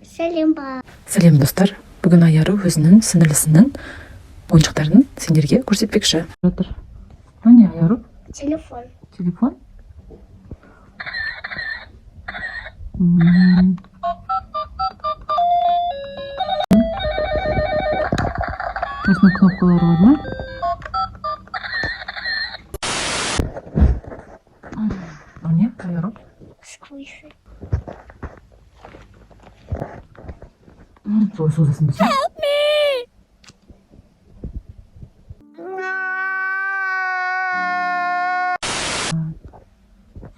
Сәлем достар. Бүгін Аяру өзінің сіңілісінің ойыншықтарын сендерге көрсетпекші. Жатыр. Не Аяру? Телефон. Телефон? Осының кнопкалары бар ма? Не Аяру? Сквиши. Солай созасын бісің.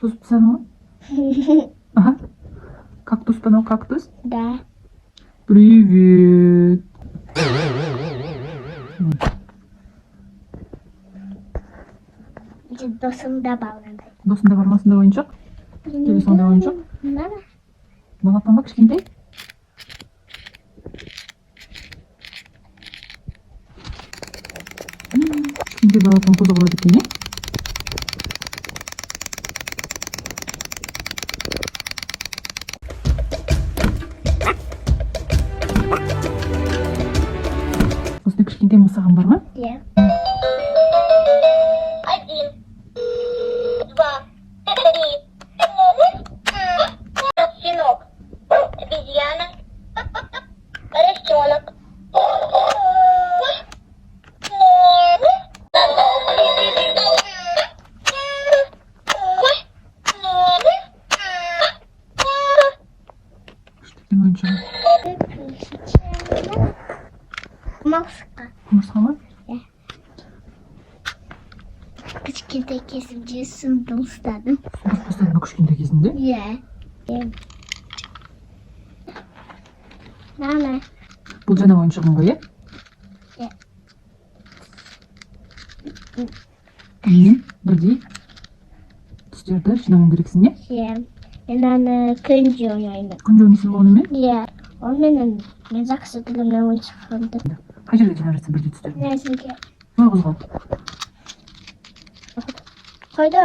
Созып бісің ма? Ага. Кактус па, мынау кактус? Да. Привет. Досымда балғандай. Досында бар ма сондай ойыншық? Тебе сондай ойыншық? Мына. Балапан ба кішкентай? Кішкентай балапан қозғалады екен, не? Осындай кішкентай мысығың бар ма? Иә. 1, 2, 3, щенок, обезьяна, поросенок. Кішкентай ойыншығы. Маска. Құмырсқа ма? Кішкентай кезімде сымды ұстадым. Дұрыс бастадың ба кішкентай кезінде? Иә. Мама. Бұл жаңа ойыншығың ғой, Иә. Бірдей түстерді жинауың керексің, не? Иә. Мен аны күнде ойнаймын. Күнде ойнайсың ба онымен? Иә. Онымен мен жақсы тілімнен ойыншықымды. Қай жерде жинап жатсың бірдей түстерді? Нәзірге. Солай қозғал. Қайда?